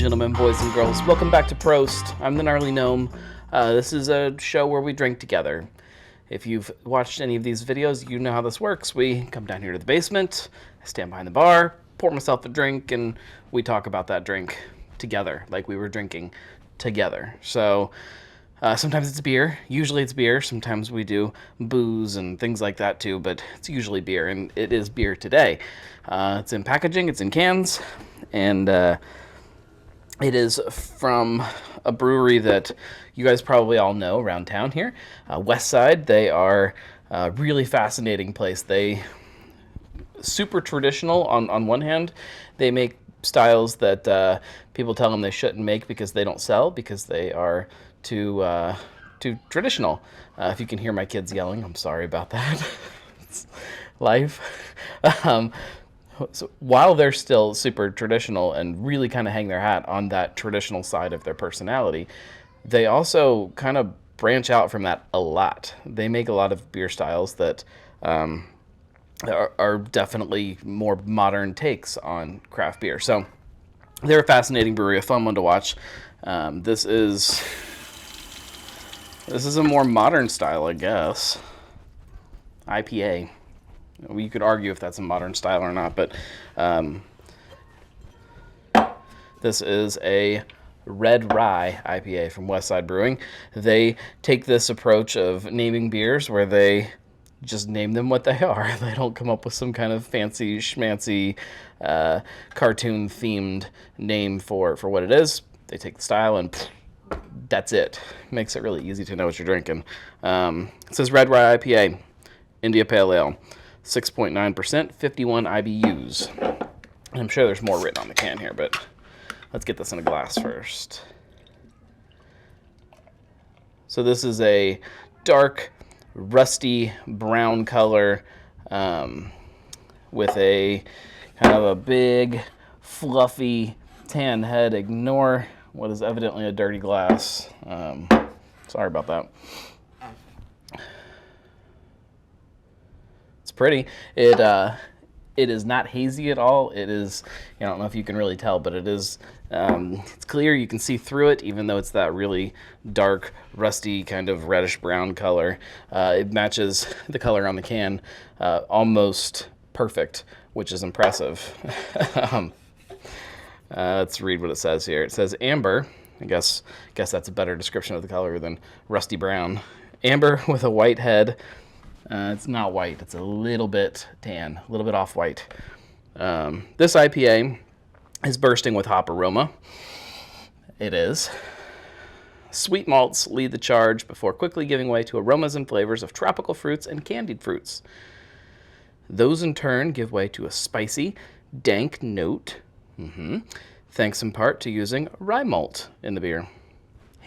gentlemen, boys and girls, welcome back to Prost. I'm the Gnarly Gnome. This is a show where we drink together. If you've watched any of these videos, you know how this works. We come down here to the basement, I stand behind the bar, pour myself a drink, and we talk about that drink together, like we were drinking together. So sometimes it's beer, usually it's beer, sometimes we do booze and things like that too, but it's usually beer, and it is beer today. It's in packaging, it's in cans, and it is from a brewery that you guys probably all know around town here, West Side. They are a really fascinating place. They super traditional on one hand. They make styles that people tell them they shouldn't make because they don't sell, because they are too traditional. If you can hear my kids yelling, I'm sorry about that. It's life. So while they're still super traditional and really kind of hang their hat on that traditional side of their personality, they also kind of branch out from that a lot. They make a lot of beer styles that are definitely more modern takes on craft beer. So they're a fascinating brewery, a fun one to watch. This is a more modern style, I guess. IPA. You could argue if that's a modern style or not, but this is a Red Rye IPA from West Side Brewing. They take this approach of naming beers where they just name them what they are. They don't come up with some kind of fancy schmancy cartoon-themed name for what it is. They take the style and that's it. Makes it really easy to know what you're drinking. It says Red Rye IPA, India Pale Ale. 6.9%, 51 IBUs. And I'm sure there's more written on the can here, but let's get this in a glass first. So this is a dark, rusty brown color with a kind of a big, fluffy tan head. Ignore what is evidently a dirty glass. Sorry about that. Pretty. It is not hazy at all. It is, I don't know if you can really tell, but it is, it's clear. You can see through it, even though it's that really dark, rusty, kind of reddish brown color. It matches the color on the can almost perfect, which is impressive. Let's read what it says here. It says amber. I guess that's a better description of the color than rusty brown. Amber with a white head. It's not white. It's a little bit tan, a little bit off-white. This IPA is bursting with hop aroma. It is. Sweet malts lead the charge before quickly giving way to aromas and flavors of tropical fruits and candied fruits. Those in turn give way to a spicy, dank note, thanks in part to using rye malt in the beer.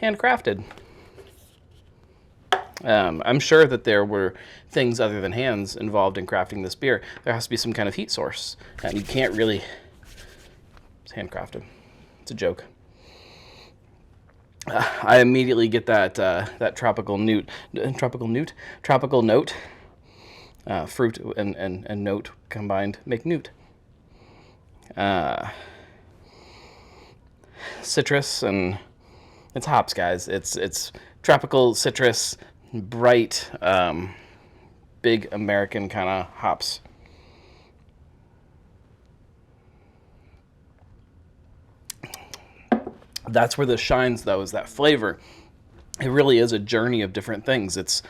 Handcrafted. I'm sure that there were things other than hands involved in crafting this beer. There has to be some kind of heat source, and you can't really. It's handcrafted. It's a joke. I immediately get that tropical note, fruit and note combined make newt. Citrus, and it's hops, guys. It's tropical citrus. Bright, big American kind of hops. That's where this shines, though, is that flavor. It really is a journey of different things.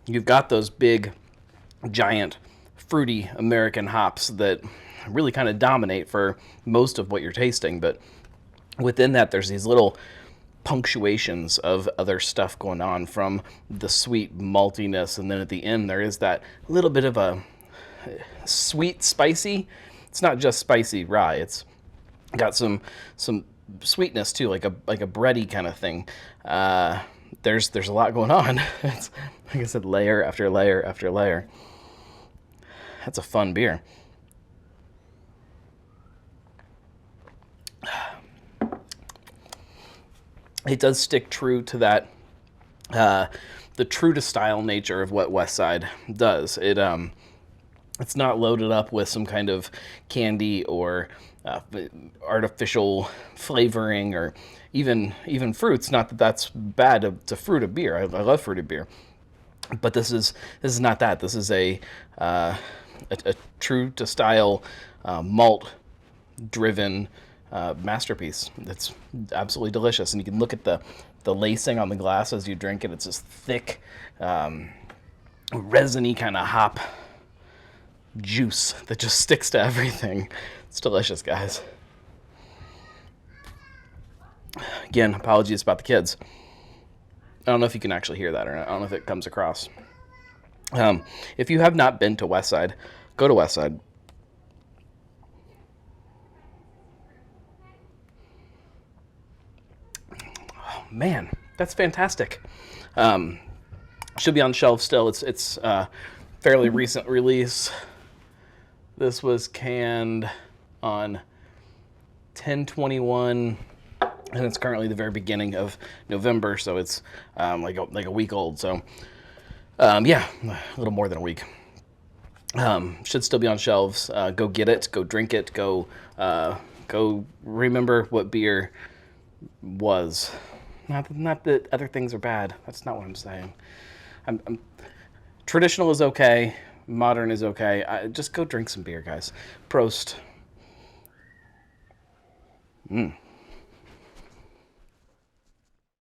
You've got those big, giant, fruity American hops that really kind of dominate for most of what you're tasting, but within that, there's these little punctuations of other stuff going on, from the sweet maltiness, and then at the end there is that little bit of a sweet spicy. It's not just spicy rye, it's got some sweetness too, like a bready kind of thing. There's a lot going on. It's, like I said, layer after layer after layer. That's a fun beer. It does stick true to that, the true to style nature of what West Side does. It's not loaded up with some kind of candy or artificial flavoring or even fruits. Not that that's bad to fruit a beer. I love fruited beer, but this is not that. This is a true to style malt driven masterpiece. It's absolutely delicious, and you can look at the lacing on the glass as you drink it. It's this thick, resiny kind of hop juice that just sticks to everything. It's delicious, guys. Again, apologies about the kids. I don't know if you can actually hear that or not. I don't know if it comes across. If you have not been to Westside, go to Westside. Oh, man, that's fantastic. Should be on shelves still. It's fairly recent release. This was canned on 10/21, and it's currently the very beginning of November, so it's like a week old. So yeah, a little more than a week. Should still be on shelves. Go get it. Go drink it. Go remember what beer was. Not that other things are bad. That's not what I'm saying. Traditional is okay. Modern is okay. Just go drink some beer, guys. Prost.